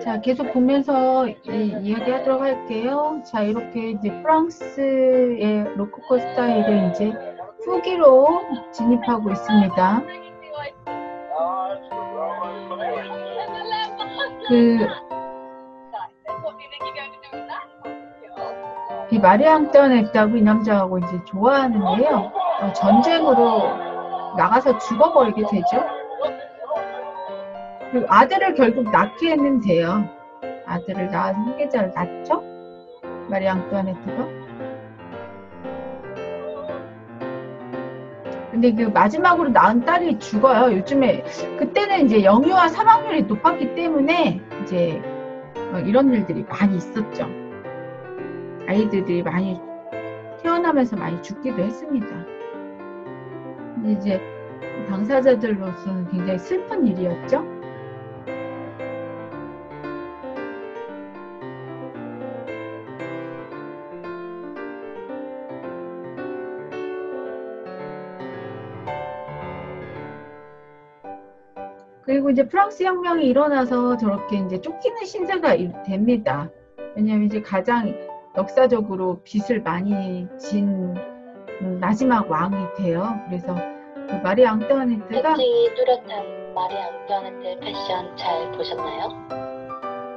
자, 계속 보면서 이야기하도록 할게요. 자, 이렇게 이제 프랑스의 로코코 스타일을 이제 후기로 진입하고 있습니다. 이 마리 앙뚜아네트하고 이 남자하고 이제 좋아하는데요. 전쟁으로 나가서 죽어버리게 되죠. 그리고 아들을 결국 낳게 했는데요. 아들을 낳아서 후계자를 낳죠. 마리 앙뚜아네트가. 근데 그 마지막으로 낳은 딸이 죽어요. 요즘에 그때는 이제 영유아 사망률이 높았기 때문에 이제 이런 일들이 많이 있었죠. 아이들이 많이 태어나면서 많이 죽기도 했습니다. 근데 이제 당사자들로서는 굉장히 슬픈 일이었죠. 그리고 이제 프랑스 혁명이 일어나서 저렇게 이제 쫓기는 신세가 됩니다. 왜냐하면 이제 가장 역사적으로 빚을 많이 진 마지막 왕이 돼요. 그래서 그 마리 앙뚜아네트가 특징이 뚜렷한 마리 앙뚜아네트 패션 잘 보셨나요?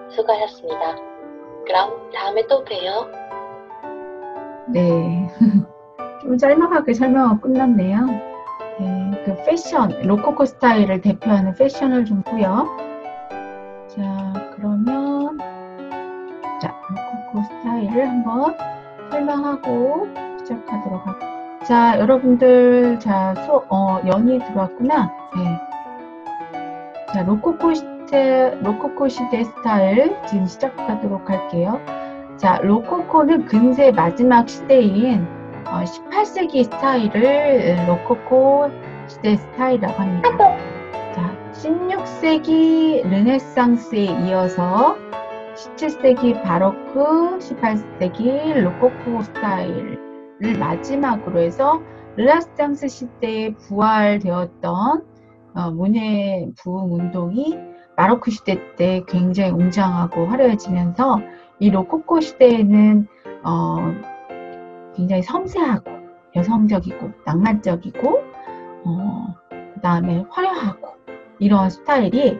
수고하셨습니다. 그럼 다음에 또 봬요. 네. 좀 짤막하게 설명하고 끝났네요. 네, 그 패션, 로코코 스타일을 대표하는 패션을 좀 보고요. 자, 그러면 로코코 스타일을 한번 설명하고 시작하도록 할게요. 자, 여러분들, 자, 연이 들어왔구나. 네. 자, 로코코 시대 스타일 지금 시작하도록 할게요. 자, 로코코는 근세 마지막 시대인 18세기 스타일을 로코코 시대 스타일이라고 합니다. 자, 16세기 르네상스에 이어서 17세기 바로크, 18세기 로코코 스타일을 마지막으로 해서 르네상스 시대에 부활되었던 문예 부흥 운동이 바로크 시대 때 굉장히 웅장하고 화려해지면서 이 로코코 시대에는 굉장히 섬세하고 여성적이고 낭만적이고 그 다음에 화려하고 이런 스타일이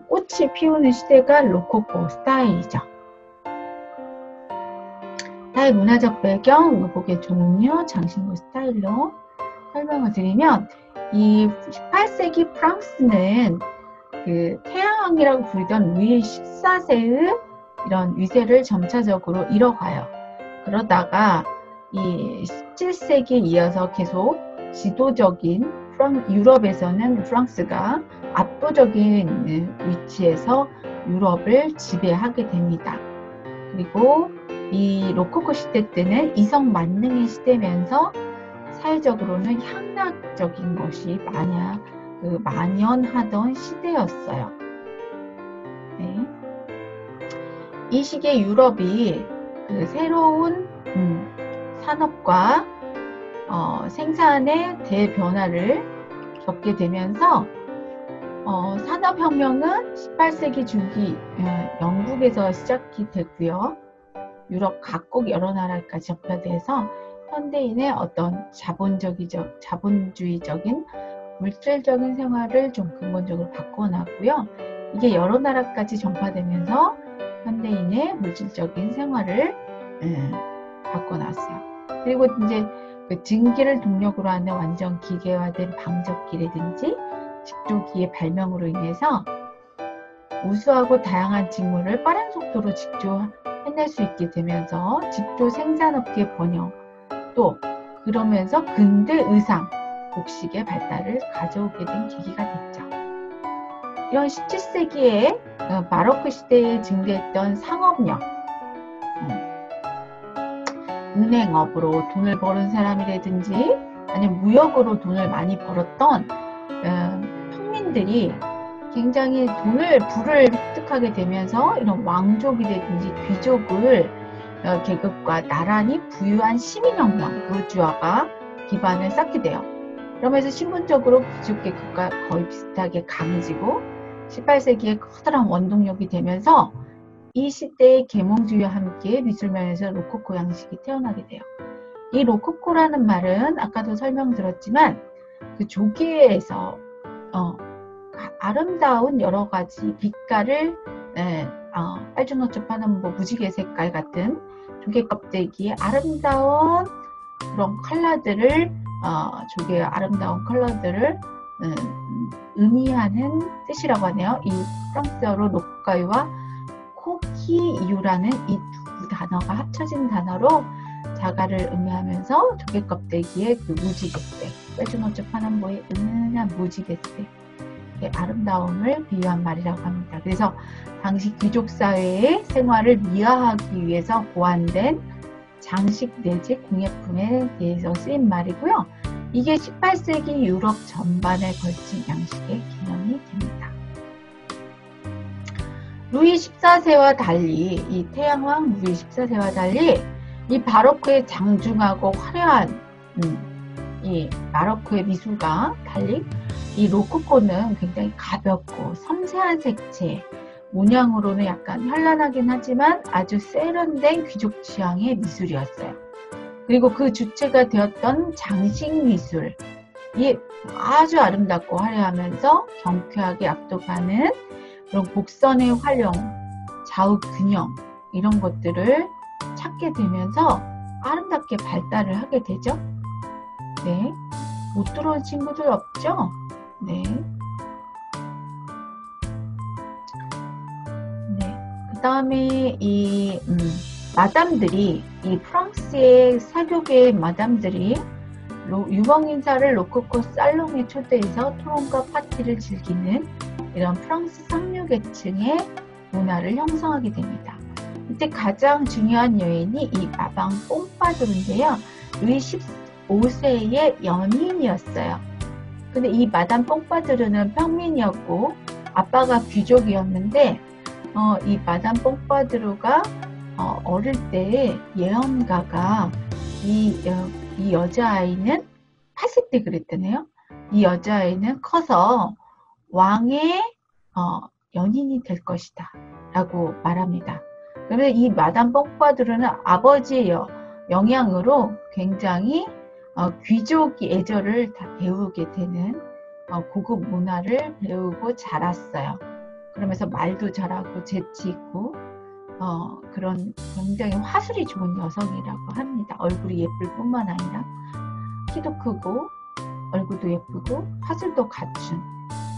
꽃이 피우는 시대가 로코코 스타일이죠. 스타일 문화적 배경, 곡의 종류, 장신구 스타일로 설명을 드리면 이 18세기 프랑스는 그 태양왕이라고 부르던 루이 14세의 이런 위세를 점차적으로 잃어가요. 그러다가 이 17세기에 이어서 계속 지도적인 유럽에서는 프랑스가 압도적인 위치에서 유럽을 지배하게 됩니다. 그리고 이 로코코 시대 때는 이성 만능의 시대면서 사회적으로는 향락적인 것이 만연하던 시대였어요. 네. 이 시기에 유럽이 그 새로운 산업과 생산의 대변화를 겪게 되면서 산업혁명은 18세기 중기 영국에서 시작이 됐고요. 유럽 각국 여러 나라까지 전파돼서 현대인의 어떤 자본주의적인 물질적인 생활을 좀 근본적으로 바꿔놨고요. 이게 여러 나라까지 전파되면서 현대인의 물질적인 생활을 바꿔놨어요. 그리고 이제 그 증기를 동력으로 하는 완전 기계화된 방적기라든지 직조기의 발명으로 인해서 우수하고 다양한 직무를 빠른 속도로 직조해낼 수 있게 되면서 직조 생산업계 번영, 또 그러면서 근대 의상, 복식의 발달을 가져오게 된 계기가 됐죠. 이런 17세기에 바로크 시대에 증대했던 상업력, 은행업으로 돈을 버는 사람이라든지 아니면 무역으로 돈을 많이 벌었던 평민들이 굉장히 부를 획득하게 되면서 이런 왕족이라든지 귀족을 계급과 나란히 부유한 시민혁명, 부르주아가 기반을 쌓게 돼요. 그러면서 신분적으로 귀족 계급과 거의 비슷하게 강해지고 18세기에 커다란 원동력이 되면서 이 시대의 계몽주의와 함께 미술면에서 로코코 양식이 태어나게 돼요. 이 로코코라는 말은 아까도 설명드렸지만 그 조개에서 아름다운 여러 가지 빛깔을 빨주노초 파는 무지개 색깔 같은 조개 껍데기에 아름다운 그런 컬러들을 조개의 아름다운 컬러들을 의미하는 뜻이라고 하네요. 이 프랑스어로 로카유와 코키유라는 이 두 단어가 합쳐진 단어로 자가를 의미하면서 조개 껍데기의 그 무지개색, 빨주노초 파남보의 은은한 무지개색의 아름다움을 비유한 말이라고 합니다. 그래서 당시 귀족 사회의 생활을 미화하기 위해서 고안된 장식 내지 공예품에 대해서 쓰인 말이고요. 이게 18세기 유럽 전반에 걸친 양식의 개념이 됩니다. 루이 14세와 달리, 이 태양왕 루이 14세와 달리 이 바로크의 장중하고 화려한 이 바로크의 미술과 달리 이 로코코는 굉장히 가볍고 섬세한 색채, 문양으로는 약간 현란하긴 하지만 아주 세련된 귀족 취향의 미술이었어요. 그리고 그 주체가 되었던 장식 미술이 아주 아름답고 화려하면서 경쾌하게 압도하는 그런 곡선의 활용, 좌우 균형 이런 것들을 찾게 되면서 아름답게 발달을 하게 되죠. 네, 못 들어온 친구들 없죠? 네. 그 다음에 이 마담들이, 이 프랑스의 사교계의 마담들이 유명인사를 로코코 살롱에 초대해서 토론과 파티를 즐기는 이런 프랑스 상류계층의 문화를 형성하게 됩니다. 이때 가장 중요한 여인이 이 마방 뽕파두르인데요. 루이 15세의 연인이었어요. 근데 이 마담 뽕파두르는 평민이었고 아빠가 귀족이었는데 이 마담 뽕파두르가 어릴 때 예언가가 이 여자아이는 80대 그랬다네요. 이 여자아이는 커서 왕의 연인이 될 것이다 라고 말합니다. 그러면 이 마담 뽕파두르는 아버지의 영향으로 굉장히 귀족의 애절을 다 배우게 되는 고급 문화를 배우고 자랐어요. 그러면서 말도 잘하고 재치 있고 그런 굉장히 화술이 좋은 여성이라고 합니다. 얼굴이 예쁠 뿐만 아니라 키도 크고 얼굴도 예쁘고 화술도 갖춘.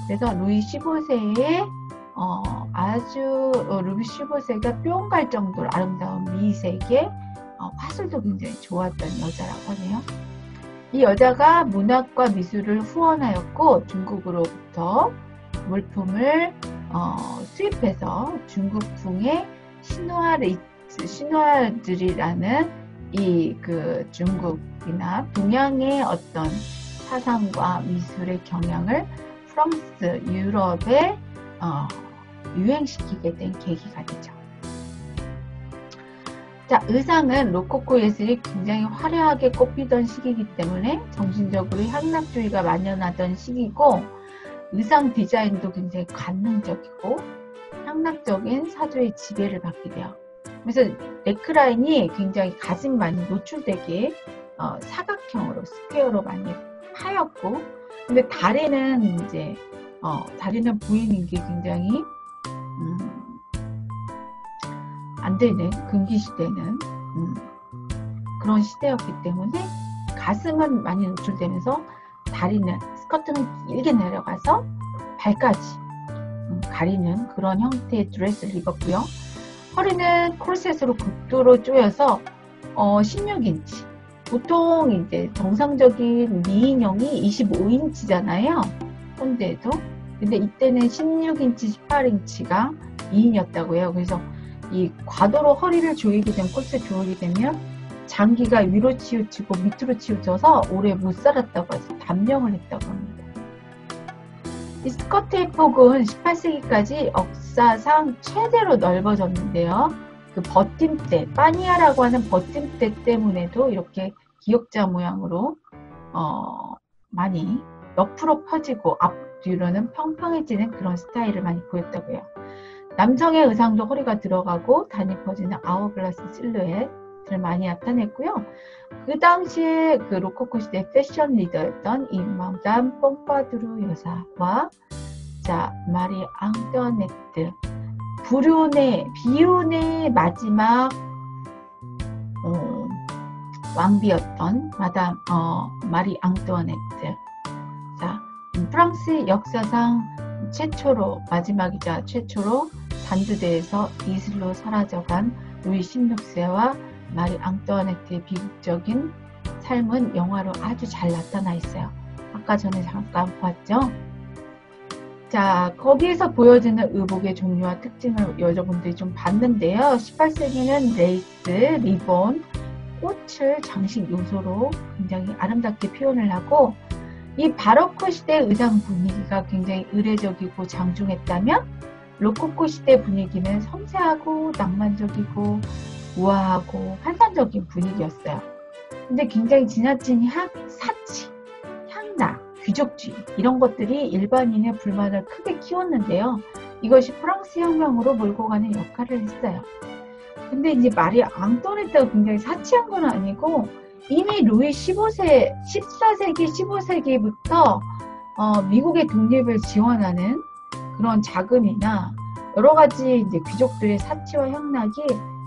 그래서 루이 15세에 루이 15세가 뿅 갈 정도로 아름다운 미색의 화술도 굉장히 좋았던 여자라고 하네요. 이 여자가 문학과 미술을 후원하였고 중국으로부터 물품을 수입해서 중국풍의 시누아들이라는 이 그 중국이나 동양의 어떤 사상과 미술의 경향을 프랑스, 유럽에 유행시키게 된 계기가 되죠. 자, 의상은 로코코 예술이 굉장히 화려하게 꼽히던 시기이기 때문에 정신적으로 향락주의가 만연하던 시기고 의상 디자인도 굉장히 관능적이고 향락적인 사조의 지배를 받게 돼요. 그래서 넥라인이 굉장히 가슴이 많이 노출되게 사각형으로 스퀘어로 많이 파였고 근데 다리는 이제 다리는 보이는 게 굉장히 안 되는 금기시되는 그런 시대였기 때문에 가슴은 많이 노출되면서 다리는 스커트는 길게 내려가서 발까지 가리는 그런 형태의 드레스를 입었고요. 허리는 코르셋으로 극도로 조여서 16인치. 보통 이제 정상적인 미인형이 25인치잖아요. 현대에도. 근데 이때는 16인치, 18인치가 미인이었다고 해요. 그래서 이 과도로 허리를 조이게 되면, 코르셋 조이게 되면 장기가 위로 치우치고 밑으로 치우쳐서 오래 못 살았다고 해서 단명을 했다고 합니다. 이 스커트의 폭은 18세기까지 역사상 최대로 넓어졌는데요. 그 버팀대, 빠니아라고 하는 버팀대 때문에도 이렇게 기역자 모양으로 많이 옆으로 펴지고 뒤로는 펑펑해지는 그런 스타일을 많이 보였다고요. 남성의 의상도 허리가 들어가고 단이 퍼지는 아워글라스 실루엣을 많이 나타냈고요. 그 당시에 그 로코코 시대 패션 리더였던 이 마담 pom파두르 여사와 자 마리 앙뚜아네트 비운의 마지막 왕비였던 마리 앙뚜아네트. 자, 프랑스 역사상 최초로 마지막이자 최초로 단두대에서 이슬로 사라져간 루이 16세와 마리 앙뚜아네트의 비극적인 삶은 영화로 아주 잘 나타나 있어요. 아까 전에 잠깐 봤죠? 자, 거기에서 보여지는 의복의 종류와 특징을 여러분들이 좀 봤는데요. 18세기는 레이스, 리본, 꽃을 장식 요소로 굉장히 아름답게 표현을 하고 이 바로크 시대 의상 분위기가 굉장히 의례적이고 장중했다면 로코코 시대 분위기는 섬세하고 낭만적이고 우아하고 환상적인 분위기였어요. 근데 굉장히 지나친 사치, 향락, 귀족주의 이런 것들이 일반인의 불만을 크게 키웠는데요. 이것이 프랑스 혁명으로 몰고 가는 역할을 했어요. 근데 이제 마리 앙뚜아네트가 굉장히 사치한 건 아니고 이미 루이 14세기, 15세기부터 미국의 독립을 지원하는 그런 자금이나 여러 가지 이제 귀족들의 사치와 향락이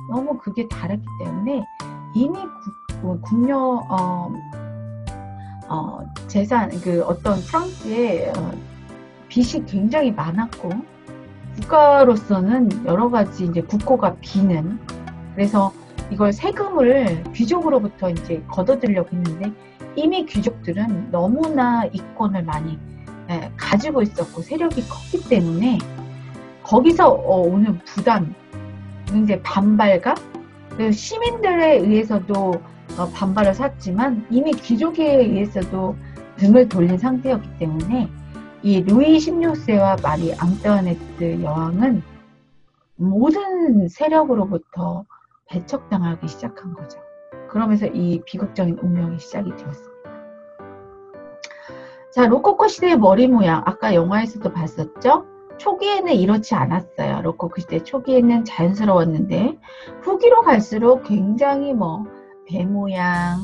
너무 그게 다르기 때문에 이미 국력 재산 그 어떤 프랑스의 빚이 굉장히 많았고 국가로서는 여러 가지 이제 국고가 비는 그래서 이걸 세금을 귀족으로부터 이제 걷어들려고 했는데 이미 귀족들은 너무나 이권을 많이 가지고 있었고 세력이 컸기 때문에 거기서 오는 부담, 이제 반발감, 시민들에 의해서도 반발을 샀지만 이미 귀족에 의해서도 등을 돌린 상태였기 때문에 이 루이 16세와 마리 앙뚜아네트 여왕은 모든 세력으로부터 배척당하기 시작한 거죠. 그러면서 이 비극적인 운명이 시작이 되었습니다. 자, 로코코 시대의 머리 모양 아까 영화에서도 봤었죠? 초기에는 이렇지 않았어요. 로코코 시대 초기에는 자연스러웠는데 후기로 갈수록 굉장히 배 모양,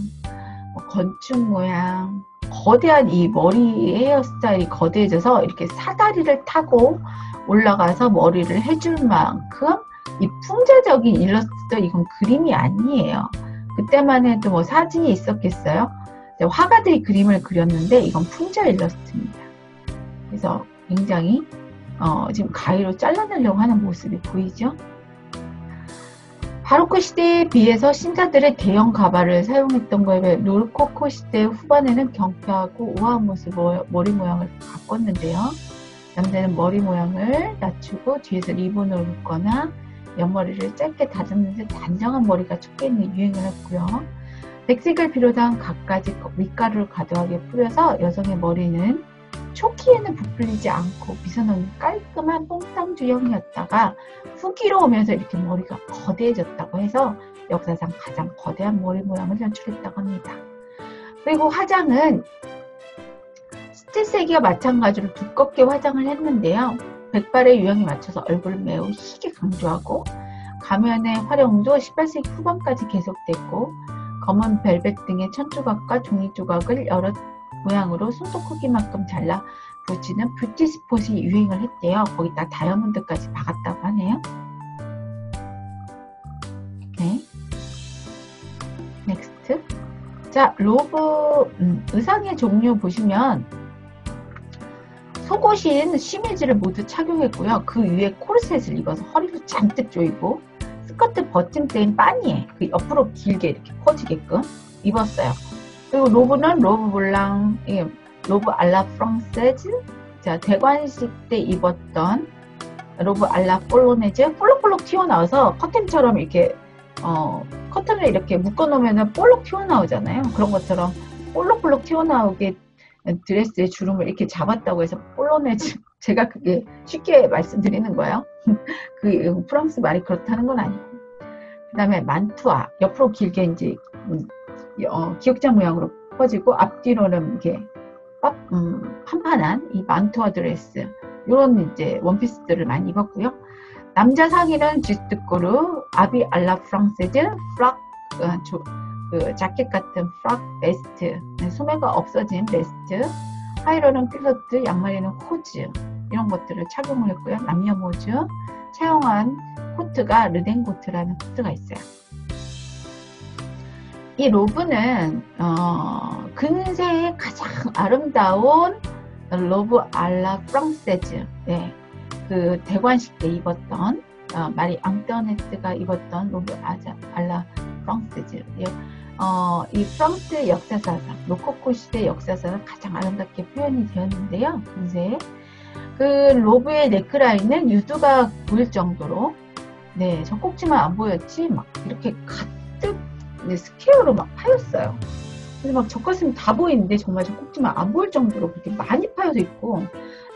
건축 모양, 거대한 이 머리 헤어스타일이 거대해져서 이렇게 사다리를 타고 올라가서 머리를 해줄 만큼 이 풍자적인 일러스트 이건 그림이 아니에요. 그때만 해도 사진이 있었겠어요? 화가들이 그림을 그렸는데 이건 풍자 일러스트입니다. 그래서 굉장히 지금 가위로 잘라내려고 하는 모습이 보이죠? 바로크 시대에 비해서 신사들의 대형 가발을 사용했던 거에 비해 로코코 시대 후반에는 경쾌하고 우아한 모습으로 머리 모양을 바꿨는데요. 남자는 머리 모양을 낮추고 뒤에서 리본으로 묶거나 옆머리를 짧게 다듬는 단정한 머리가 초기에는 유행을 했고요. 백색을 비롯한 갖가지 밑가루를 과도하게 뿌려서 여성의 머리는 초기에는 부풀리지 않고 빗어넣는 깔끔한 뽕땅주형이었다가 후기로 오면서 이렇게 머리가 거대해졌다고 해서 역사상 가장 거대한 머리 모양을 연출했다고 합니다. 그리고 화장은 17세기와 마찬가지로 두껍게 화장을 했는데요. 백발의 유형에 맞춰서 얼굴을 매우 희게 강조하고 가면의 활용도 18세기 후반까지 계속됐고 검은 벨벳 등의 천조각과 종이 조각을 여러 모양으로 손톱 크기만큼 잘라 붙이는 뷰티 스폿이 유행을 했대요. 거기다 다이아몬드까지 박았다고 하네요. 네. 넥스트. 자, 로브 의상의 종류 보시면 속옷인 쉬미즈를 모두 착용했고요. 그 위에 코르셋을 입어서 허리를 잔뜩 조이고 스커트 버튼 떼인 바니에 그 옆으로 길게 이렇게 퍼지게끔 입었어요. 그리고 로브는 로브 블랑, 로브 알라 프랑세즈, 자, 대관식 때 입었던 로브 알라 폴로네즈, 볼록볼록 튀어나와서 커튼처럼 이렇게, 커튼을 이렇게 묶어놓으면 볼록 튀어나오잖아요. 그런 것처럼 볼록볼록 튀어나오게 드레스의 주름을 이렇게 잡았다고 해서 폴로네즈, 제가 그게 쉽게 말씀드리는 거예요. 그 프랑스 말이 그렇다는 건 아니고. 그 다음에 만투아, 옆으로 길게 이제, 기역자 모양으로 퍼지고 앞뒤로는 이렇게 판판한 이 만투와 드레스 이런 이제 원피스들을 많이 입었고요. 남자 상의는 지스트코르, 아비 알라 프랑세즈, 프락, 그 자켓 같은 프락 베스트, 소매가 없어진 베스트, 하이로는 필로트, 양말에는 호즈 이런 것들을 착용을 했고요. 남녀 모두 차용한 코트가 르덴코트라는 코트가 있어요. 이 로브는 근세의 가장 아름다운 로브 알라 프랑세즈, 네, 그 대관식 때 입었던 마리 앙뚜아네트가 입었던 로브 알라 프랑세즈. 이 프랑스 역사사상, 로코코 시대 역사사상 가장 아름답게 표현이 되었는데요. 근세 그 로브의 넥라인은 유두가 보일 정도로, 네, 젖꼭지만 안 보였지 막 이렇게 가득 스퀘어로 막 파였어요. 그래서 막 젖가슴이 다 보이는데 정말 젖꼭지만 안 보일 정도로 그렇게 많이 파여서 있고,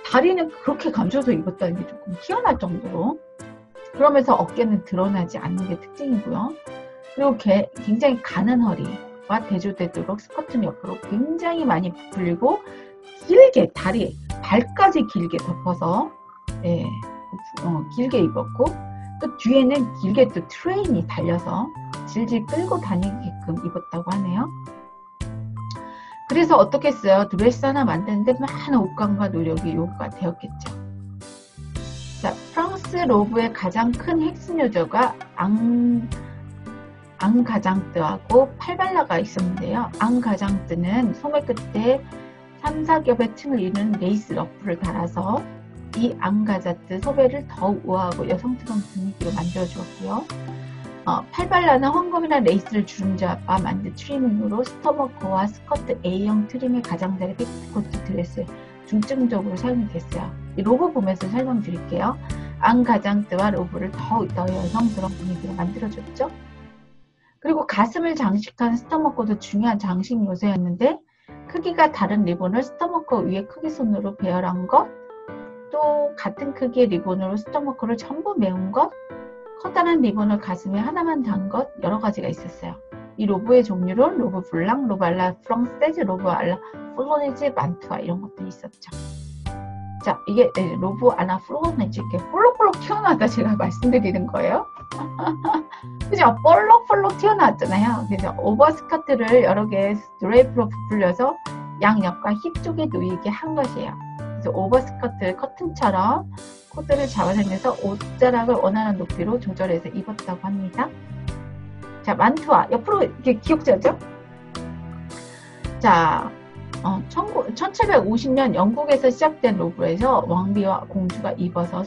다리는 그렇게 감춰서 입었다는 게 조금 희한할 정도로, 그러면서 어깨는 드러나지 않는 게 특징이고요. 그리고 굉장히 가는 허리와 대조되도록 스커트는 옆으로 굉장히 많이 부풀리고 길게 다리, 발까지 길게 덮어서, 네, 길게 입었고, 또 뒤에는 길게 또 트레인이 달려서 질질 끌고 다니게끔 입었다고 하네요. 그래서 어떻게 했어요? 드레스 하나 만드는데 많은 옷감과 노력이 요구가 되었겠죠. 자, 프랑스 로브의 가장 큰 핵심 요소가 앙가장뜨하고 팔발라가 있었는데요. 앙가장뜨는 소매 끝에 3, 4겹의 층을 이루는 레이스 러프를 달아서 이 앙가자뜨 소매를 더욱 우아하고 여성스러운 분위기로 만들어주었고요. 팔발라는 황금이나 레이스를 주름잡아 만든 트리밍으로 스토머커와 스커트 A형 트림의 가장자리 핏코트 드레스에 중점적으로 사용이 됐어요. 이 로고 보면서 설명드릴게요. 앙가장뜨와 로브를 더욱 더 여성스러운 분위기로 만들어줬죠. 그리고 가슴을 장식한 스토머커도 중요한 장식 요소였는데, 크기가 다른 리본을 스토머커 위에 크기 손으로 배열한 것, 또 같은 크기의 리본으로 스토머커를 전부 메운 것, 커다란 리본을 가슴에 하나만 단 것, 여러 가지가 있었어요. 이 로브의 종류는 로브 블랑, 로브 알라 프랑세즈, 로브 알라 플로네즈, 만투아 이런 것들이 있었죠. 자, 이게 로브 알라 플로네즈, 이렇게 볼록볼록 튀어나왔다 제가 말씀드리는 거예요. 그죠? 볼록볼록 튀어나왔잖아요. 그래서 오버스커트를 여러 개 드레이프로 부풀려서 양옆과 힙 쪽에 놓이게 한 것이에요. 그래서 오버스커트 커튼처럼 코트를 잡아당겨서 옷자락을 원하는 높이로 조절해서 입었다고 합니다. 자, 만투아 옆으로 이렇게 기억자죠? 자, 1750년 영국에서 시작된 로브에서 왕비와 공주가 입어서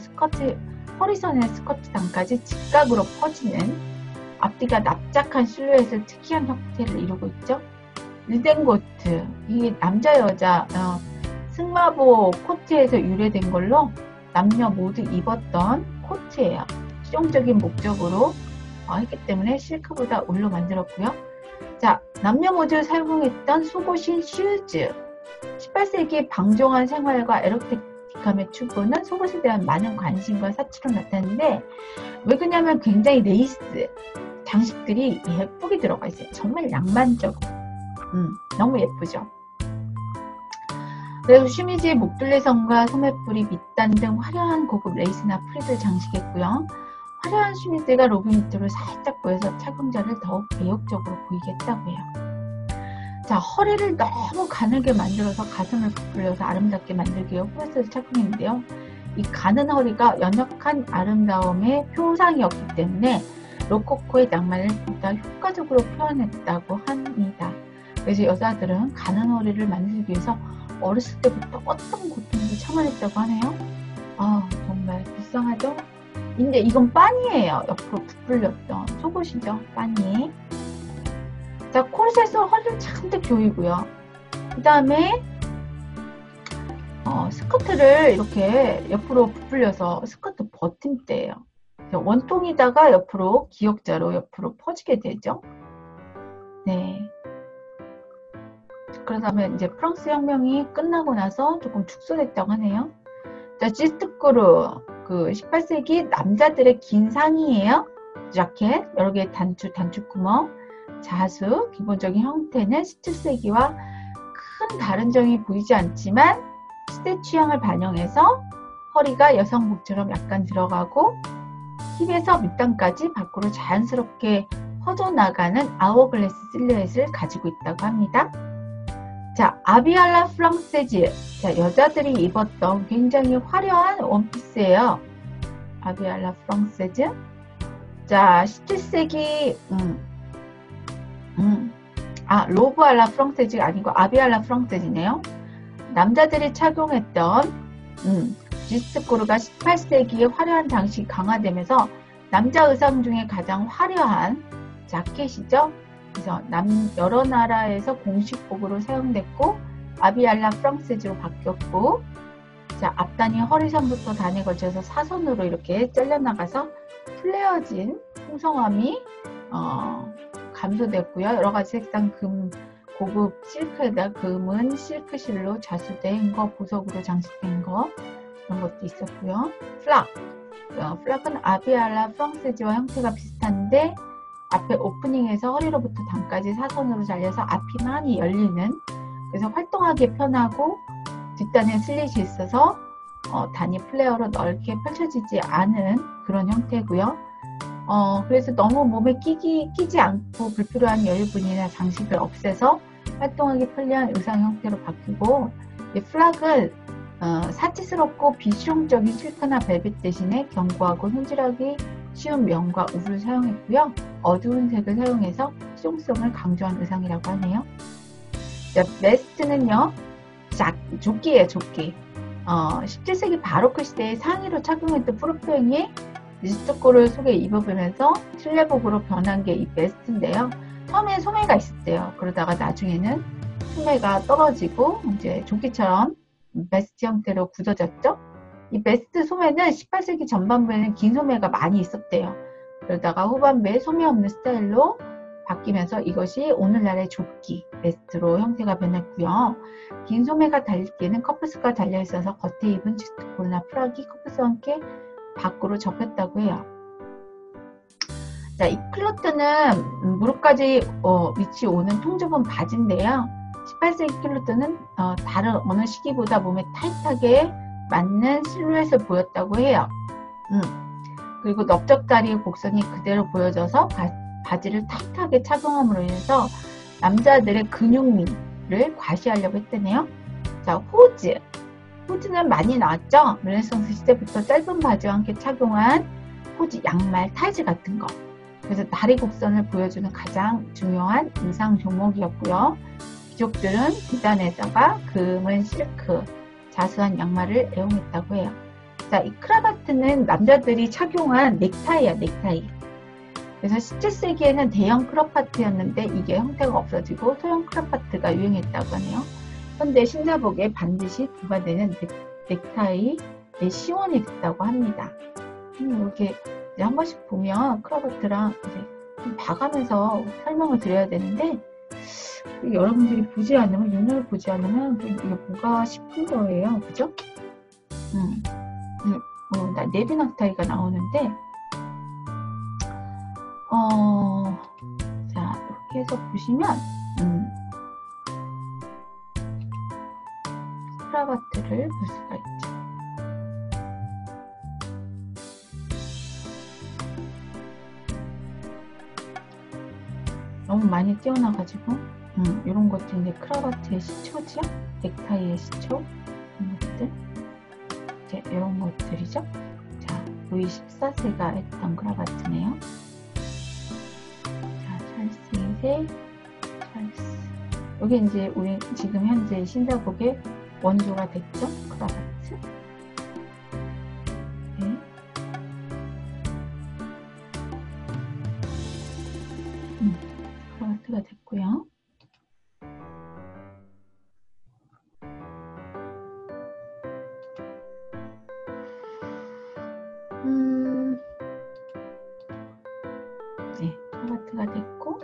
허리선의 스커트단까지 직각으로 퍼지는 앞뒤가 납작한 실루엣을 특이한 형태를 이루고 있죠. 르덴고트, 이게 남자 여자 승마보 코트에서 유래된 걸로 남녀 모두 입었던 코트예요. 실용적인 목적으로 했기 때문에 실크보다 올로 만들었고요. 자, 남녀 모두 사용했던 속옷인 슈즈. 18세기 방종한 생활과 에로틱함의 추구는 속옷에 대한 많은 관심과 사치로 나타났는데, 왜 그러냐면 굉장히 레이스 장식들이 예쁘게 들어가 있어요. 정말 낭만적으로. 너무 예쁘죠. 그래서 슈미지의 목둘레선과 소매뿌리, 밑단 등 화려한 고급 레이스나 프릴을 장식했고요. 화려한 슈미지가 로브 밑으로 살짝 보여서 착용자를 더욱 매혹적으로 보이게 했다고 해요. 자, 허리를 너무 가늘게 만들어서 가슴을 부풀려서 아름답게 만들기 위해 후레스를 착용했는데요. 이 가는 허리가 연약한 아름다움의 표상이었기 때문에 로코코의 낭만을 보다 효과적으로 표현했다고 합니다. 그래서 여자들은 가는 허리를 만들기 위해서 어렸을 때부터 어떤 고통도 참아냈다고 하네요. 정말 불쌍하죠? 근데 이건 빠니예요. 옆으로 부풀렸던 속옷이죠. 빠니. 자, 코르셋은 허리를 잔뜩 조이고요. 그 다음에 스커트를 이렇게 옆으로 부풀려서 스커트 버팀대예요. 원통이다가 옆으로 기역자로 옆으로 퍼지게 되죠. 네. 그러다면 이제 프랑스 혁명이 끝나고 나서 조금 축소됐다고 하네요. 자, 지스트코르, 그 18세기 남자들의 긴 상의예요. 자켓, 여러 개의 단추구멍, 자수, 기본적인 형태는 17세기와 큰 다른 점이 보이지 않지만 시대 취향을 반영해서 허리가 여성복처럼 약간 들어가고 힙에서 밑단까지 밖으로 자연스럽게 퍼져나가는 아워글래스 실루엣을 가지고 있다고 합니다. 자, 아비알라 프랑세즈. 자, 여자들이 입었던 굉장히 화려한 원피스예요. 아비알라 프랑세즈. 자, 17세기 로브알라 프랑세즈가 아니고 아비알라 프랑세즈네요. 남자들이 착용했던 지스코르가 18세기의 화려한 장식이 강화되면서 남자 의상 중에 가장 화려한 자켓이죠. 그래서 여러 나라에서 공식복으로 사용됐고 아비알라 프랑세즈로 바뀌었고, 자, 앞단이 허리선부터 단에 걸쳐서 사선으로 이렇게 잘려나가서 플레어진 풍성함이 감소됐고요. 여러가지 색상 고급 실크에다 금은 실크실로 자수된 거, 보석으로 장식된 거, 그런 것도 있었고요. 플락은 아비알라 프랑세즈와 형태가 비슷한데 앞에 오프닝에서 허리로부터 단까지 사선으로 잘려서 앞이 많이 열리는, 그래서 활동하기 편하고 뒷단에 슬릿이 있어서 단이 플레어로 넓게 펼쳐지지 않은 그런 형태고요. 그래서 너무 몸에 끼지 않고 불필요한 여유분이나 장식을 없애서 활동하기 편리한 의상 형태로 바뀌고, 이 플락은 사치스럽고 비실용적인 실크나 벨벳 대신에 견고하고 손질하기 쉬운 면과 울을 사용했고요. 어두운 색을 사용해서 실용성을 강조한 의상이라고 하네요. 자, 베스트는요, 조끼예요, 조끼. 17세기 바로크 시대에 상의로 착용했던 프로페잉이 지스코르 속에 입어보면서 실내복으로 변한 게 이 베스트인데요. 처음에 소매가 있었대요. 그러다가 나중에는 소매가 떨어지고 이제 조끼처럼 베스트 형태로 굳어졌죠. 이 베스트 소매는 18세기 전반부에는 긴 소매가 많이 있었대요. 그러다가 후반부에 소매 없는 스타일로 바뀌면서 이것이 오늘날의 조끼, 베스트로 형태가 변했고요. 긴 소매가 달리기에는 커프스가 달려있어서 겉에 입은 지스코르나 프락이 커프스와 함께 밖으로 접혔다고 해요. 자, 이 클로트는 무릎까지 위치 오는 통좁은 바지인데요. 18세기 클로트는 다른 어느 시기보다 몸에 타이트하게 맞는 실루엣을 보였다고 해요. 그리고 넓적다리의 곡선이 그대로 보여져서 바지를 타이트하게 착용함으로 인해서 남자들의 근육미를 과시하려고 했다네요. 자, 호즈는 많이 나왔죠. 르네상스 시대부터 짧은 바지와 함께 착용한 호즈, 양말, 타이즈 같은 거. 그래서 다리 곡선을 보여주는 가장 중요한 의상 종목이었고요. 귀족들은 뒷단에다가 금은 실크, 자수한 양말을 애용했다고 해요. 자, 이 크라바트는 남자들이 착용한 넥타이야, 넥타이. 그래서 17세기에는 대형 크라바트였는데 이게 형태가 없어지고 소형 크라바트가 유행했다고 하네요. 현대 신사복에 반드시 부과되는 넥타이의 시원이 됐다고 합니다. 이렇게 이제 한 번씩 보면 크라바트랑 이제 좀 봐가면서 설명을 드려야 되는데, 여러분들이 보지 않으면, 눈으로 보지 않으면 이게 뭐가 싶은 거예요. 그죠? 네비 넥타이가 나오는데, 자, 이렇게 해서 보시면, 크라바트를 볼 수가 있죠. 너무 많이 띄어나가지고 이런 것도 이제 크라바트의 시초지요. 넥타이의 시초, 이런 것들, 이제 이런 것들이죠. 자, 루이 14세가 했던 크라바트네요. 자, 찰스 2세, 찰스. 여기 이제 우리 지금 현재 신사복의 원조가 됐죠. 크라바트. 네. 크라바트가 됐고요. 네, 크라바트가 됐고,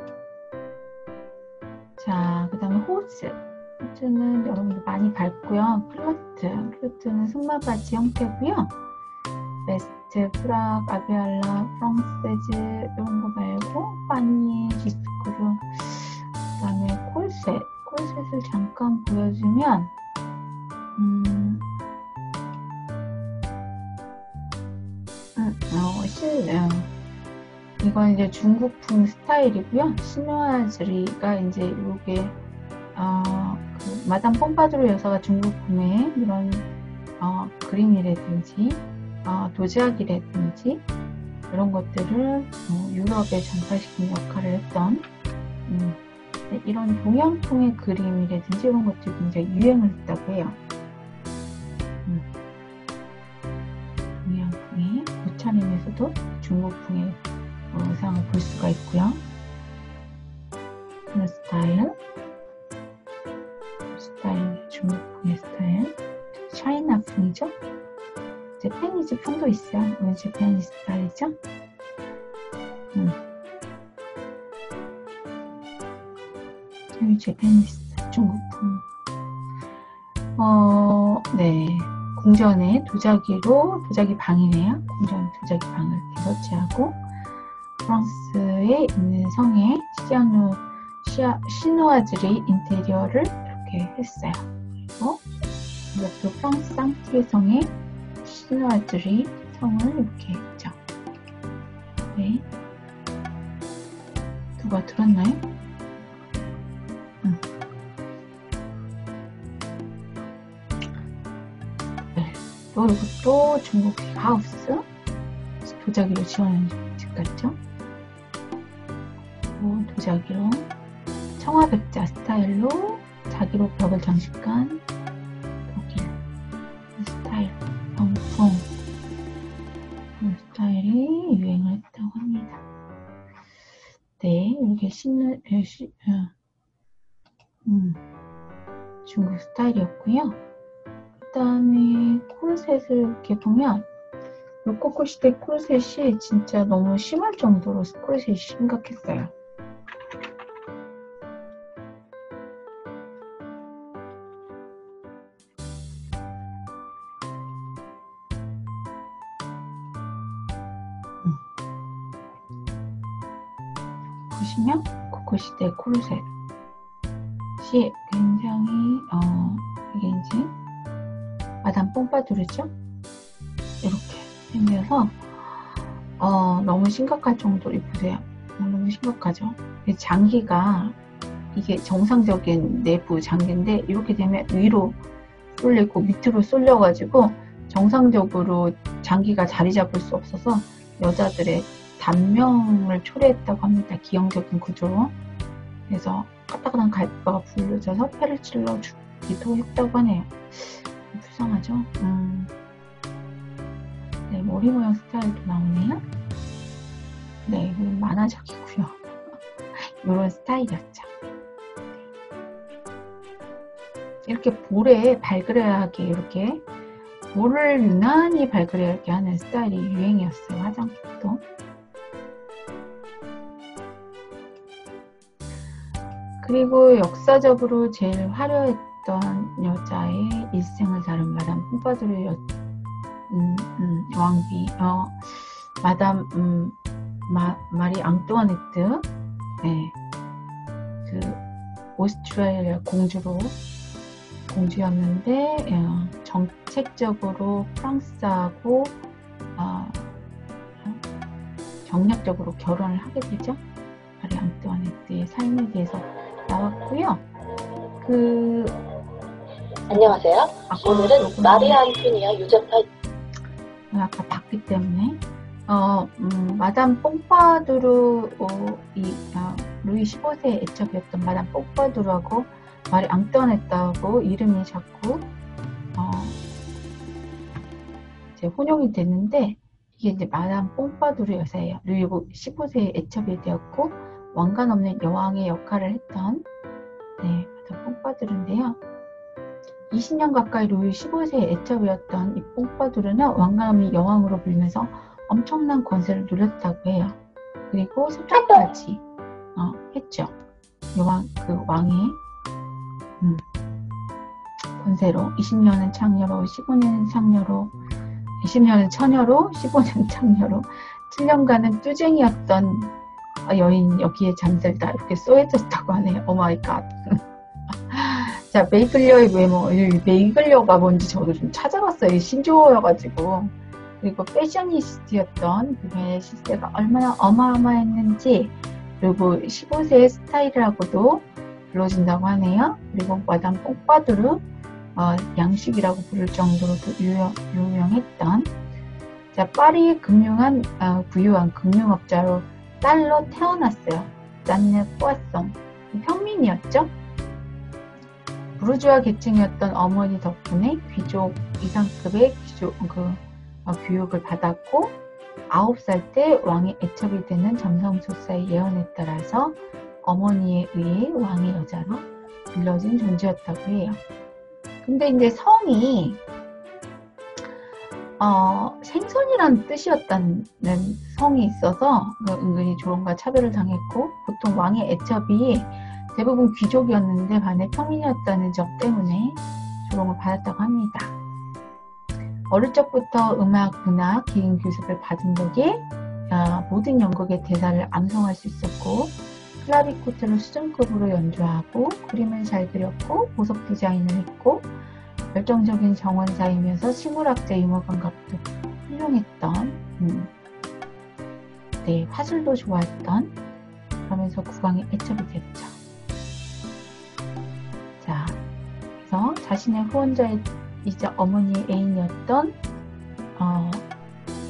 자, 그 다음에 호즈는 여러분들 많이 밟고요. 클로트는 승마바지 형태고요. 베스트, 프락, 아비알라, 프랑세즈 이런 거 말고 파니에, 지스코르, 그 다음에 콜셋을 잠깐 보여주면 이건 이제 중국풍 스타일이고요. 시누아즈리가 이제 이게 그 마담 pom파두르 여사가 중국풍의 이런 그림이라든지 도자기라든지 이런 것들을 유럽에 전파시키는 역할을 했던 이런 동양풍의 그림이라든지 이런 것들이 굉장히 유행을 했다고 해요. 동양풍의 무차림에서도 중국풍의 의상을 볼 수가 있고요. 이런 스타일, 중국풍의 스타일, 차이나풍이죠. 재패니즈 풍도 있어요. 이건 재패니즈 스타일이죠. 여기 재패니즈 중국풍. 네. 궁전에 도자기 방이네요. 궁전 도자기 방을 이렇게 설치하고 프랑스에 있는 성에 시누아즈리 인테리어를 이렇게 했어요. 그리고 이것도 프랑스 쌍티의 성에 시누아즈리 성을 이렇게 했죠. 네. 누가 들었나요? 네. 또 이것도 중국 하우스 도자기로 지어낸 집 같죠? 도자기로 청화백자 스타일로 자기로 벽을 장식한 독일 스타일 병풍 스타일이 유행을 했다고 합니다. 네, 이게 중국 스타일이었고요. 그 다음에 코르셋을 이렇게 보면 로코코 시대 코르셋이 진짜 너무 심할 정도로 코르셋이 심각했어요. 보시면 코코 시대 코르셋이 굉장히 이게 이제 마담 pom파두르죠. 이렇게 생겨서 너무 심각할 정도로 보세요. 너무 심각하죠. 장기가 이게 정상적인 내부 장기인데 이렇게 되면 위로 쏠리고 밑으로 쏠려가지고 정상적으로 장기가 자리 잡을 수 없어서 여자들의 단명을 초래했다고 합니다. 기형적인 구조로. 그래서 까딱한 갈비뼈가 불려져서 폐를 찔러 죽기도 했다고 하네요. 불쌍하죠? 네, 머리 모양 스타일도 나오네요. 네, 이건 만화적이고요. 이런 스타일이었죠. 이렇게 볼에 발그레하게 이렇게 볼을 유난히 발그레하게 하는 스타일이 유행이었어요. 화장품도. 그리고 역사적으로 제일 화려했던 여자의 일생을 다룬 마담 pom파두르 왕비 마담 마리 앙뚜아네트, 네, 그 오스트리아 공주였는데 정책적으로 프랑스하고 정략적으로 결혼을 하게 되죠. 마리 앙뚜아네트의 삶에 대해서 나왔고요. 안녕하세요. 오늘은 마리 앙투니아 유적파 아까 봤기 때문에 마담 pom파두르 루이 15세의 애첩이었던 마담 pom파두르하고 마리 앙뚜아네트하고 이름이 자꾸 이제 혼용이 됐는데 이게 이제 마담 pom파두르 여사예요. 루이 15세의 애첩이 되었고 왕관 없는 여왕의 역할을 했던 마담 pom파두르인데요. 20년 가까이 루이 15세의 애첩이었던 이 pom파두르는 왕관 없는 여왕으로 불리면서 엄청난 권세를 누렸다고 해요. 그리고 습작까지 했죠. 왕의 권세로 20년은 창녀로 15년은 창녀로 20년은 처녀로 15년 창녀로 7년간은 뚜쟁이였던 여인 여기에 잠들다 이렇게 쏘여졌다고 하네요. 오마이갓. 자, 메이글려의 외모. 이 메이글려가 뭔지 저도 좀 찾아봤어요. 신조어여가지고. 그리고 패셔니스트였던 그녀의 시세가 얼마나 어마어마했는지, 그리고 15세의 스타일이라고도 불러진다고 하네요. 그리고 마담 뽕파두르, 양식이라고 부를 정도로도 유명했던, 자, 파리의 부유한 금융업자로 딸로 태어났어요. 잔네 포아송, 평민이었죠. 부르주아 계층이었던 어머니 덕분에 귀족 이상급의 교육을 받았고 9살 때 왕의 애첩이 되는 점성술사의 예언에 따라서 어머니에 의해 왕의 여자로 불려진 존재였다고 해요. 근데 이제 성이 생선이란 뜻이었다는 성이 있어서 은근히 조롱과 차별을 당했고, 보통 왕의 애첩이 대부분 귀족이었는데 반해 평민이었다는 점 때문에 조롱을 받았다고 합니다. 어릴 적부터 음악, 문학, 기인 교습을 받은 덕에 모든 연극의 대사를 암송할 수 있었고, 클라리코트를 수준급으로 연주하고, 그림을 잘 그렸고, 보석 디자인을 했고, 열정적인 정원사이면서 식물학자 유머 감각도 훌륭했던, 화술도 좋아했던, 그러면서 국왕의 애첩이 됐죠. 자, 그래서 자신의 후원자이자 어머니의 애인이었던,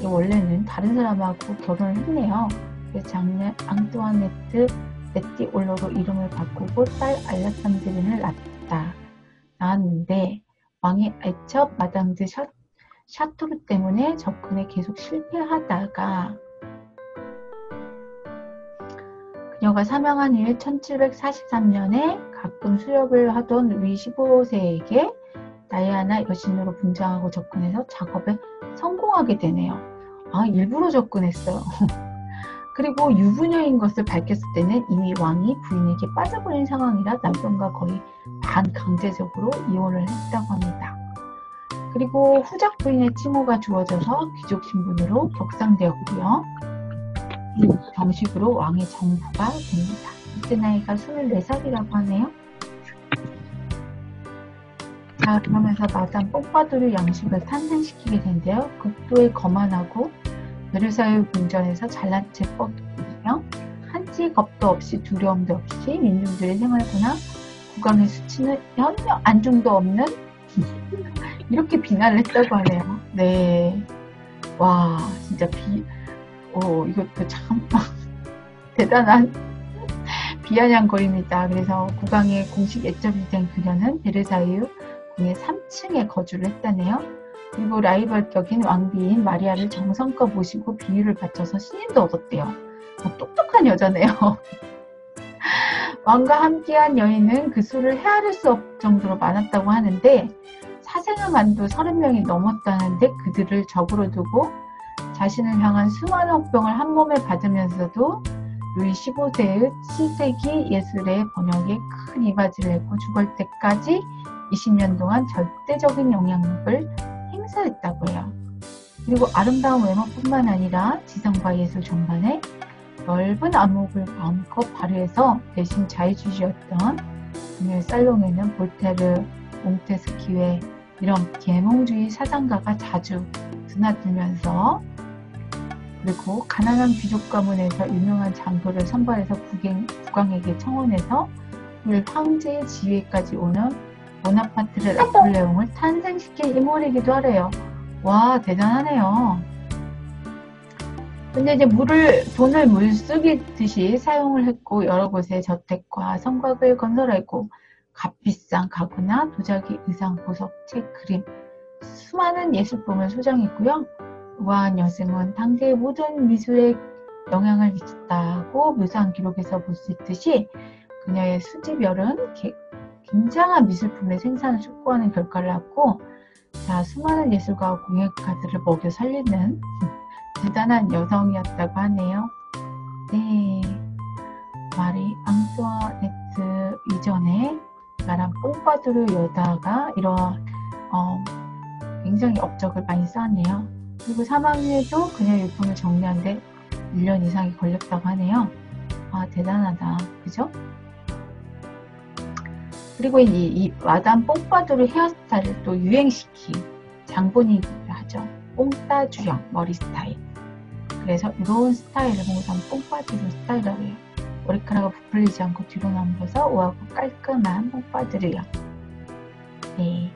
원래는 다른 사람하고 결혼을 했네요. 그래서 장녀 앙뚜아네트 네티 올로로 이름을 바꾸고 딸 알렉산드린을 낳았는데, 왕의 애첩 마담 드 샤토르 때문에 접근에 계속 실패하다가 그녀가 사망한 이후 1743년에 가끔 수렵을 하던 루이 15세에게 다이아나 여신으로 분장하고 접근해서 작업에 성공하게 되네요. 일부러 접근했어요. 그리고 유부녀인 것을 밝혔을 때는 이미 왕이 부인에게 빠져버린 상황이라 남편과 거의 반강제적으로 이혼을 했다고 합니다. 그리고 후작 부인의 칭호가 주어져서 귀족 신분으로 격상되었고요. 정식으로 왕의 정부가 됩니다. 이때 나이가 24살이라고 하네요. 자, 그러면서 마담 뽕파두르 양식을 탄생시키게 된대요. 극도의 거만하고 베르사유 궁전에서 잘난 체 뻗으며 한치 겁도 없이 두려움도 없이 민중들의 생활구나 국왕의 수치는 전혀 안중도 없는 이렇게 비난을 했다고 하네요. 네, 와, 진짜 이것도 참 대단한 비아냥거립니다. 그래서 국왕의 공식 애접이 된 그녀는 베르사유 궁의 3층에 거주를 했다네요. 그리고 라이벌 격인 왕비인 마리아를 정성껏 모시고 비유를 바쳐서 신임도 얻었대요. 똑똑한 여자네요. 왕과 함께한 여인은 그 수를 헤아릴 수 없을 정도로 많았다고 하는데, 사생아 만도 30명이 넘었다는데 그들을 적으로 두고 자신을 향한 수많은 혹병을 한 몸에 받으면서도 루이 15세의 7세기 예술의 번역에 큰 이바지를 했고 죽을 때까지 20년 동안 절대적인 영향력을 행사했다고 해요. 그리고 아름다운 외모뿐만 아니라 지성과 예술 전반에 넓은 안목을 마음껏 발휘해서 대신 자유주의였던 그녀의 살롱에는 볼테르, 몽테스키에 이런 계몽주의 사상가가 자주 드나들면서, 그리고 가난한 귀족 가문에서 유명한 장교를 선발해서 국왕에게 청원해서 그 황제의 지위까지 오는 보나파트르 나폴레옹을 탄생시킨 인물이기도 하래요. 와, 대단하네요. 근데 이제 돈을 물쓰기듯이 사용을 했고, 여러 곳에 저택과 성곽을 건설했고, 값비싼 가구나 도자기, 의상, 보석, 책, 그림, 수많은 예술품을 소장했고요. 우아한 여성은 당대의 모든 미술에 영향을 미쳤다고 묘사한 기록에서 볼 수 있듯이 그녀의 수집열은 굉장한 미술품의 생산을 촉구하는 결과를 낳고, 자, 수많은 예술가와 공예가들을 먹여 살리는 대단한 여성이었다고 하네요. 네, 마리 앙뚜아네트 이전에 말한 뽕파두르 여다가 이러한 굉장히 업적을 많이 쌓았네요. 그리고 사망 후에도 그녀의 일품을 정리하는데 1년 이상이 걸렸다고 하네요. 대단하다, 그죠? 그리고 이 마담 뽕파두르 헤어스타일을 또 유행시킨 장본인이라 하죠. 뽕따주형 머리 스타일. 그래서 이런 스타일을 보고서 뽕파두르 스타일이라고 해요. 머리카락을 부풀리지 않고 뒤로 넘겨서 우아하고 깔끔한 뽕파두르형. 네.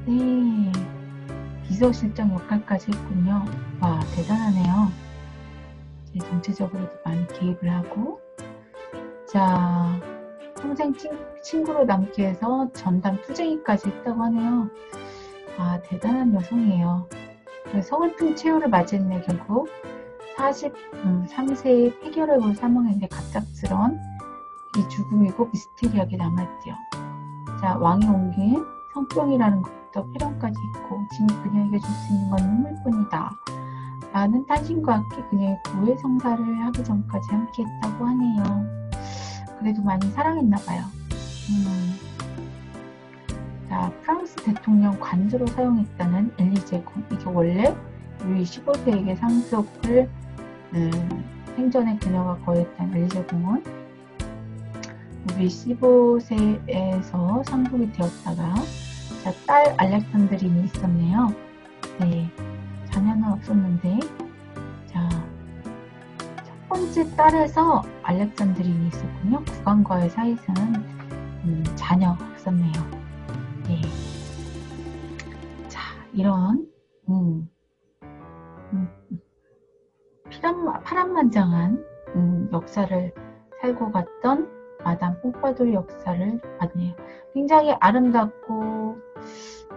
네. 비서실장 역할까지 했군요. 와, 대단하네요. 정치적으로도 많이 개입을 하고. 자, 평생 친구로 남기 위해서 전담 투쟁이까지 했다고 하네요. 아, 대단한 여성이에요. 서글픈 최후를 맞이했네. 결국 43세의 폐결핵으로 사망했는데 갑작스런 이 죽음이고 미스테리하게 남았대요. 자, 왕이 옮긴 성병이라는 것부터 폐렴까지 있고 지금 그녀에게 줄 수 있는 건 눈물뿐이다. 라는 탄신과 함께 그녀의 고해 성사를 하기 전까지 함께 했다고 하네요. 그래도 많이 사랑했나봐요. 자, 프랑스 대통령 관저로 사용했다는 엘리제 궁. 이게 원래 루이 15세에게 상속을 생전에 그녀가 거했던 엘리제 궁은 루이 15세에서 상속이 되었다가 자, 딸 알렉산드린이 있었네요. 네, 자녀는 없었는데 자, 첫 번째 딸에서 알렉산드린이 있었군요. 국왕과의 사이에서는 자녀가 없었네요. 네. 자, 이런 파란만장한 역사를 살고 갔던 마담 뽕파두르 역사를 봤네요. 굉장히 아름답고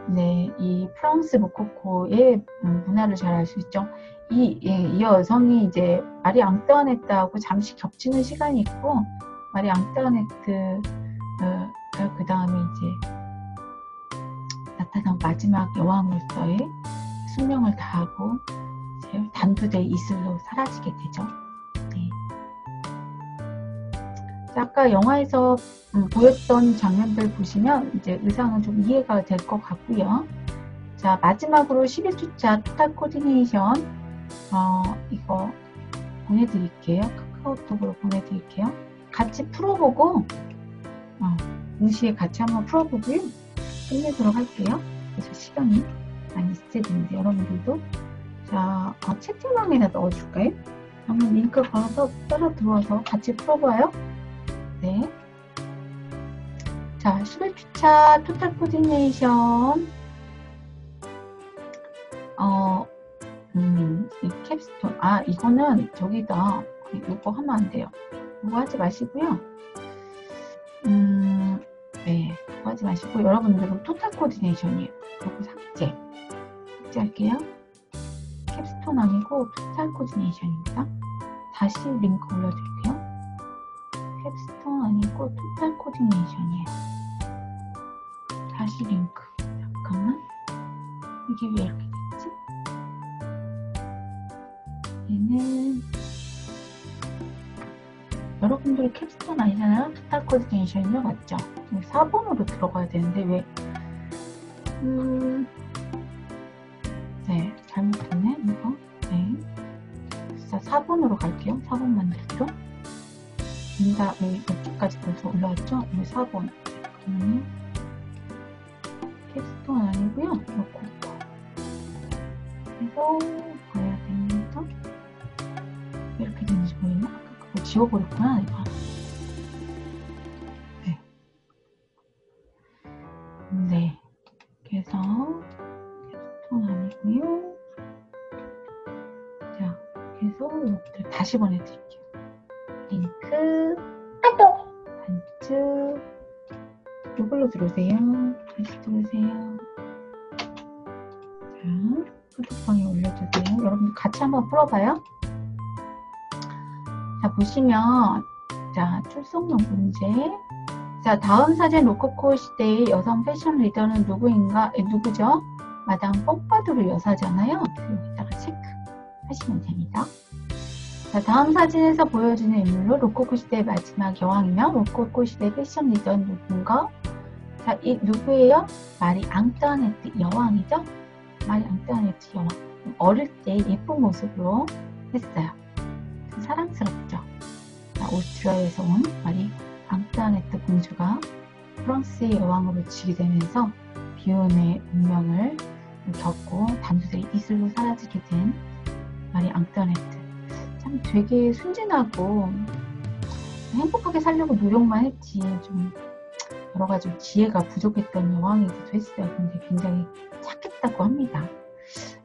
네, 이 프랑스 로코코의 문화를 잘 알 수 있죠. 이 여성이 이제 마리 앙뚜아네트하고 잠시 겹치는 시간이 있고 마리 앙뚜아네트 그 다음에 이제 나타난 마지막 여왕으로서의 숙명을 다하고 이제 단두대 이슬로 사라지게 되죠. 네. 자, 아까 영화에서 보였던 장면들 보시면 이제 의상은 좀 이해가 될 것 같고요. 자, 마지막으로 11주차 토탈 코디네이션 이거 보내드릴게요. 카카오톡으로 보내드릴게요. 같이 풀어보고 동시에 같이 한번 풀어보고요. 끝내도록 할게요. 그래서 시간이 많이 있어야 되는데 여러분들도 자, 채팅방에다 넣어줄까요? 한번 링크 걸어서 따라 들어와서 같이 풀어봐요. 네. 자, 11주차 토탈 코디네이션 이 캡스톤 이거는 저기다 이거 하면 안 돼요. 이거 하지 마시고요. 네, 그거 하지 마시고 여러분들은 토탈 코디네이션이에요. 이거 삭제할게요. 캡스톤 아니고 토탈 코디네이션입니다. 다시 링크 올려드릴게요. 캡스톤 아니고 토탈 코디네이션이에요. 다시 링크. 잠깐만. 이게 왜 이렇게 됐지? 얘는 여러분들 캡스톤 아니잖아요. 토탈 코디네이션이요. 맞죠? 4번으로 들어가야 되는데 왜 네, 잘못했네 이거. 네. 자, 4번으로 갈게요. 4번 만들기로. 여기까지 벌써 올라왔죠? 이거 4번. 잠깐만요. 캡스톤 아니고요. 이거 그래서 가야 됩니다. 왜 이렇게 되는지 보이나? 아까 그거 지워버렸구나, 내가. 네. 네. 그래서 캡스톤 아니고요. 자, 그래서 이것들 다시 보내드릴게요. 링크 반쭉 이걸로 들어오세요. 다시 들어오세요. 자, 카톡방에 올려주세요. 여러분들 같이 한번 풀어봐요. 자, 보시면 자, 출석용 문제. 자, 다음 사진 로코코 시대의 여성 패션 리더는 누구죠? 마담 뽕파두르 여사잖아요. 그래서 여기다가 체크하시면 됩니다. 자, 다음 사진에서 보여주는 인물로 로코코 시대의 마지막 여왕이며 로코코 시대의 패션 리더는 누군가? 자, 이 누구예요? 마리 앙뚜아네트 여왕이죠? 마리 앙뚜아네트 여왕. 어릴 때 예쁜 모습으로 했어요. 사랑스럽죠? 자, 오스트리아에서 온 마리 앙뚜아네트 공주가 프랑스의 여왕으로 지게 되면서 비혼의 운명을 겪고 단두대 이슬로 사라지게 된 마리 앙뚜아네트. 참 되게 순진하고 행복하게 살려고 노력만 했지 좀 여러 가지 지혜가 부족했던 여왕이기도 했어요. 근데 굉장히 착했다고 합니다.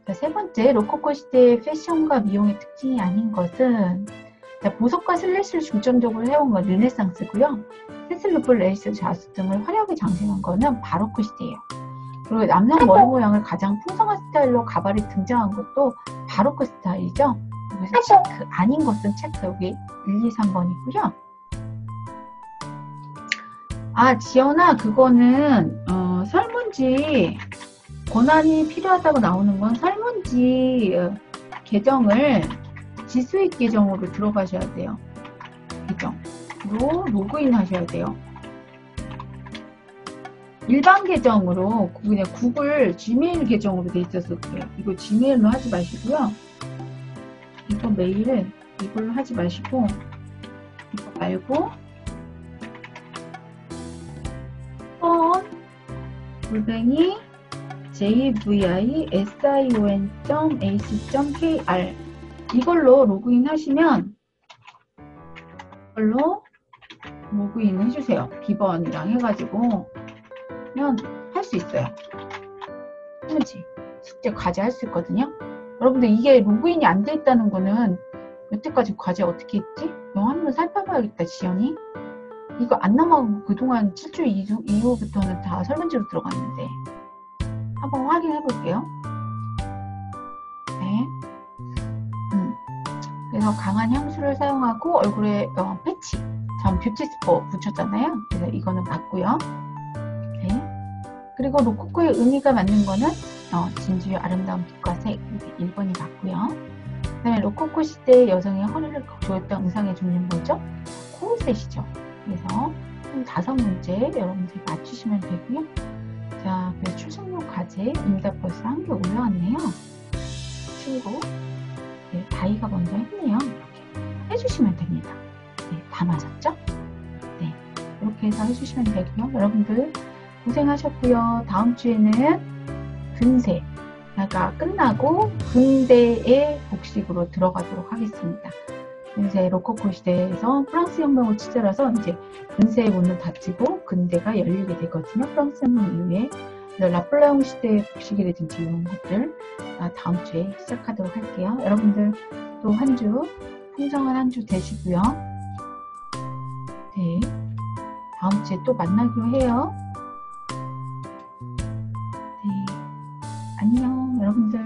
자, 세 번째, 로코코 시대의 패션과 미용의 특징이 아닌 것은 보석과 슬래시를 중점적으로 해온 건 르네상스고요. 세슬루프, 레이스, 자수 등을 화려하게 장식한 거는 바로크 시대예요. 그리고 남성 머리 모양을 가장 풍성한 스타일로 가발이 등장한 것도 바로크 스타일이죠. 그래서 체크, 아닌 것은 체크, 여기 1, 2, 3번이고요. 아, 지연아, 그거는 설문지 권한이 필요하다고 나오는 건 설문지 계정을 지수익 계정으로 들어가셔야 돼요. 계정으로 로그인 하셔야 돼요. 일반 계정으로 그냥 구글 지메일 계정으로 돼 있어서 그래요. 이거 지메일로 하지 마시고요. 이거 메일은 이걸로 하지 마시고 이거 말고 골뱅이 jvision.ac.kr 이걸로 로그인 하시면 이걸로 로그인 해주세요. 비번이랑 해가지고 면 할 수 있어요. 그렇지? 숙제 과제 할 수 있거든요. 여러분들 이게 로그인이 안 돼 있다는 거는 여태까지 과제 어떻게 했지? 영어 한번 살펴봐야겠다. 지연이 이거 안 남아가고 그동안 7주 이후부터는 다 설문지로 들어갔는데 한번 확인해 볼게요. 네. 그래서 강한 향수를 사용하고 얼굴에 패치, 전 뷰티 스포 붙였잖아요. 그래서 이거는 맞고요. 네. 그리고 로코코의 의미가 맞는 거는 진주의 아름다운 빛과 색, 1번이 맞고요. 그다음에 로코코 시대의 여성의 허리를 조였던 의상의 종류는 뭐죠? 코르셋이죠. 그래서 총 5문제 여러분들이 맞추시면 되고요. 자, 그래서 출석용 과제 응답 벌써 한 개 올라왔네요. 친구, 네, 다이가 먼저 했네요. 이렇게 해주시면 됩니다. 네, 다 맞았죠? 네, 이렇게 해서 해주시면 되고요. 여러분들 고생하셨고요. 다음 주에는 근세가 끝나고 근대의 복식으로 들어가도록 하겠습니다. 근세 로코코 시대에서 프랑스 혁명을 치달아서 이제 근세의 문을 닫히고 근대가 열리게 되거든요. 프랑스 혁명 이후에. 그래서 라플라옹 시대의 복식이라든지 이런 것들 다음 주에 시작하도록 할게요. 여러분들 또 한 주 풍성한 한 주 되시고요. 네, 다음 주에 또 만나기로 해요. 네, 안녕 여러분들.